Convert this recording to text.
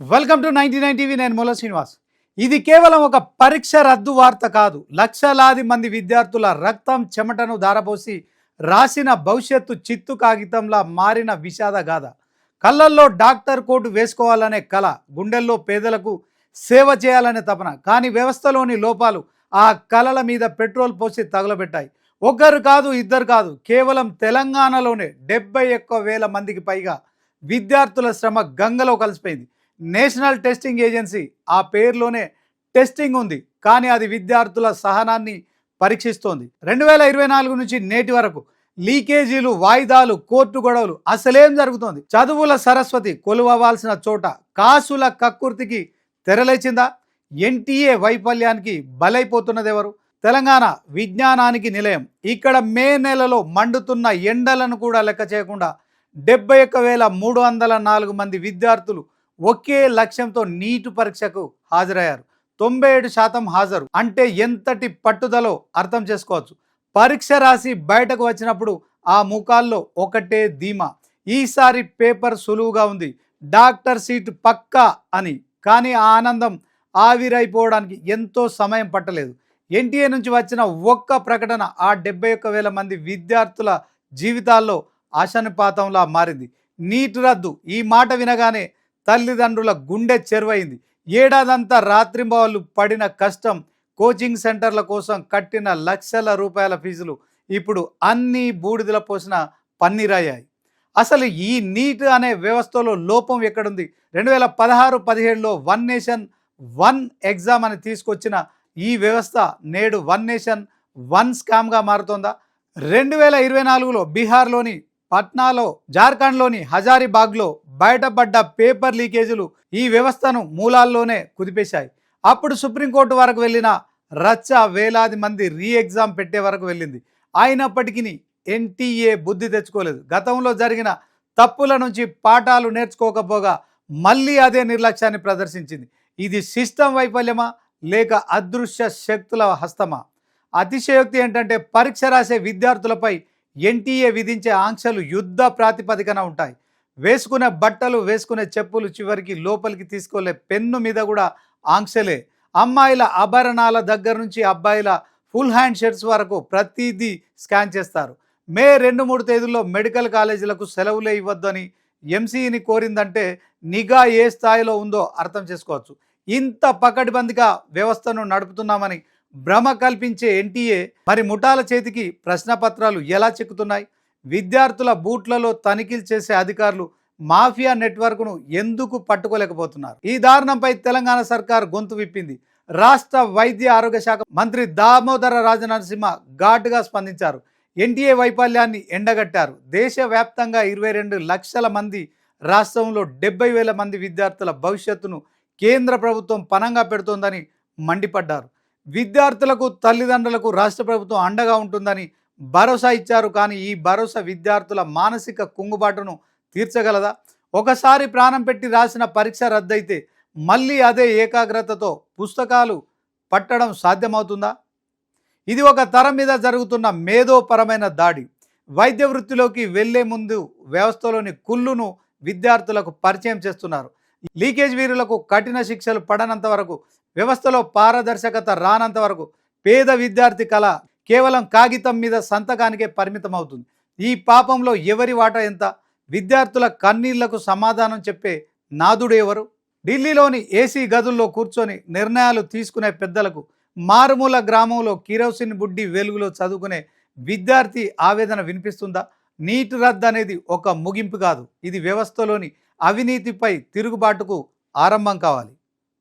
Welcome to 99 TV. నేను మూల శ్రీనివాస్. ఇది కేవలం ఒక పరీక్ష రద్దు వార్త కాదు. లక్షలాది మంది విద్యార్థుల రక్తం చెమటను ధారపోసి రాసిన భవిష్యత్తు చిత్తు కాగితంలా మారిన విషాద గాథ. కళ్ళల్లో డాక్టర్ కోటు వేసుకోవాలనే కళ, గుండెల్లో పేదలకు సేవ చేయాలనే తపన. కానీ వ్యవస్థలోని లోపాలు ఆ కళల మీద పెట్రోల్ పోసి తగులబెట్టాయి. ఒకరు కాదు, ఇద్దరు కాదు, కేవలం తెలంగాణలోనే 71,000 మందికి పైగా విద్యార్థుల శ్రమ గంగలో కలిసిపోయింది. నేషనల్ టెస్టింగ్ ఏజెన్సీ, ఆ పేరులోనే టెస్టింగ్ ఉంది, కానీ అది విద్యార్థుల సహనాన్ని పరీక్షిస్తోంది. 2024 నుంచి నేటి వరకు లీకేజీలు, వాయిదాలు, కోర్టు గొడవలు, అసలేం జరుగుతోంది? చదువుల సరస్వతి కొలువవ్వాల్సిన చోట కాసుల కక్కుర్తికి తెరలేచిందా? ఎన్టీఏ వైఫల్యానికి బలైపోతున్నది ఎవరు? తెలంగాణ విజ్ఞానానికి నిలయం. ఇక్కడ మే నెలలో మండుతున్న ఎండలను కూడా లెక్క చేయకుండా 71,304 మంది విద్యార్థులు ఒకే లక్ష్యంతో నీటు పరీక్షకు హాజరయ్యారు. 97% హాజరు అంటే ఎంతటి పట్టుదలో అర్థం చేసుకోవచ్చు. పరీక్ష రాసి బయటకు వచ్చినప్పుడు ఆ ముఖాల్లో ఒకటే ధీమా, ఈసారి పేపర్ సులువుగా ఉంది, డాక్టర్ సీటు పక్కా అని. కానీ ఆ ఆనందం ఆవిరైపోవడానికి ఎంతో సమయం పట్టలేదు. ఎన్టీఏ నుంచి వచ్చిన ఒక్క ప్రకటన ఆ 71,000 మంది విద్యార్థుల జీవితాల్లో ఆశానుపాతంలా మారింది. నీట్ రద్దు ఈ మాట వినగానే తల్లిదండ్రుల గుండె చెరువైంది. ఏడాదంతా రాత్రింబవళ్ళు పడిన కష్టం, కోచింగ్ సెంటర్ల కోసం కట్టిన లక్షల రూపాయల ఫీజులు ఇప్పుడు అన్నీ బూడిదల పోసిన పన్నీరయ్యాయి. అసలు ఈ నీట్ అనే వ్యవస్థలో లోపం ఎక్కడుంది? 2016-17లో వన్ నేషన్ వన్ ఎగ్జామ్ అని తీసుకొచ్చిన ఈ వ్యవస్థ నేడు వన్ నేషన్ వన్ స్కామ్గా మారుతోందా? 2024లో బీహార్లోని పట్నాలో, జార్ఖండ్లోని హజారీబాగ్లో బయటపడ్డ పేపర్ లీకేజీలు ఈ వ్యవస్థను మూలాల్లోనే కుదిపేశాయి. అప్పుడు సుప్రీంకోర్టు వరకు వెళ్ళిన రచ్చ వేలాది మంది రీ ఎగ్జామ్ పెట్టే వరకు వెళ్ళింది. అయినప్పటికీ ఎన్టీఏ బుద్ధి తెచ్చుకోలేదు. గతంలో జరిగిన తప్పుల నుంచి పాఠాలు నేర్చుకోకపోగా మళ్ళీ అదే నిర్లక్ష్యాన్ని ప్రదర్శించింది. ఇది సిస్టమ్ వైఫల్యమా లేక అదృశ్య శక్తుల హస్తమా? అతిశయోక్తి ఏంటంటే పరీక్ష రాసే విద్యార్థులపై ఎన్టీఏ విధించే ఆంక్షలు యుద్ధ ప్రాతిపదికన ఉంటాయి. వేసుకునే బట్టలు, వేసుకునే చెప్పులు, చివరికి లోపలికి తీసుకోలే పెన్ను మీద కూడా ఆంక్షలే. అమ్మాయిల ఆభరణాల దగ్గర నుంచి అబ్బాయిల ఫుల్ హ్యాండ్ షర్ట్స్ వరకు ప్రతిదీ స్కాన్ చేస్తారు. మే 2-3 తేదీల్లో మెడికల్ కాలేజీలకు సెలవులే ఇవ్వద్దని ఎంసీఈని కోరిందంటే నిఘా ఏ స్థాయిలో ఉందో అర్థం చేసుకోవచ్చు. ఇంత పకడ్బందీగా వ్యవస్థను నడుపుతున్నామని భ్రమ కల్పించే ఎన్టీఏ మరి ముఠాల చేతికి ప్రశ్నపత్రాలు ఎలా చిక్కుతున్నాయి? విద్యార్థుల బూట్లలో తనిఖీలు చేసే అధికారులు మాఫియా నెట్వర్క్ను ఎందుకు పట్టుకోలేకపోతున్నారు? ఈ దారుణంపై తెలంగాణ సర్కార్ గొంతు విప్పింది. రాష్ట్ర వైద్య ఆరోగ్య శాఖ మంత్రి దామోదర రాజనరసింహ ఘాటుగా స్పందించారు. ఎన్టీఏ వైఫల్యాన్ని ఎండగట్టారు. దేశవ్యాప్తంగా 22 లక్షల మంది, రాష్ట్రంలో 70,000 మంది విద్యార్థుల భవిష్యత్తును కేంద్ర ప్రభుత్వం పణంగా పెడుతోందని మండిపడ్డారు. విద్యార్థులకు, తల్లిదండ్రులకు రాష్ట్ర ప్రభుత్వం అండగా ఉంటుందని భరోసా ఇచ్చారు. కానీ ఈ భరోసా విద్యార్థుల మానసిక కుంగుబాటును తీర్చగలదా? ఒకసారి ప్రాణం పెట్టి రాసిన పరీక్ష రద్దయితే మళ్ళీ అదే ఏకాగ్రతతో పుస్తకాలు పట్టడం సాధ్యమవుతుందా? ఇది ఒక తరం మీద జరుగుతున్న మేధోపరమైన దాడి. వైద్య వృత్తిలోకి వెళ్లే ముందు వ్యవస్థలోని కుళ్ళును విద్యార్థులకు పరిచయం చేస్తున్నారు. లీకేజ్ వీరులకు కఠిన శిక్షలు పడనంత వరకు, వ్యవస్థలో పారదర్శకత రానంత వరకు పేద విద్యార్థి కళ కేవలం కాగితం మీద సంతకానికే పరిమితం అవుతుంది. ఈ పాపంలో ఎవరి వాటా ఎంత? విద్యార్థుల కన్నీళ్లకు సమాధానం చెప్పే నాదుడు ఎవరు? ఢిల్లీలోని ఏసీ గదుల్లో కూర్చొని నిర్ణయాలు తీసుకునే పెద్దలకు, మారుమూల గ్రామంలో కిరోసిన్ బుడ్డి వెలుగులో చదువుకునే విద్యార్థి ఆవేదన వినిపిస్తుందా? నీట్ రద్దు అనేది ఒక ముగింపు కాదు, ఇది వ్యవస్థలోని అవినీతిపై తిరుగుబాటుకు ఆరంభం కావాలి.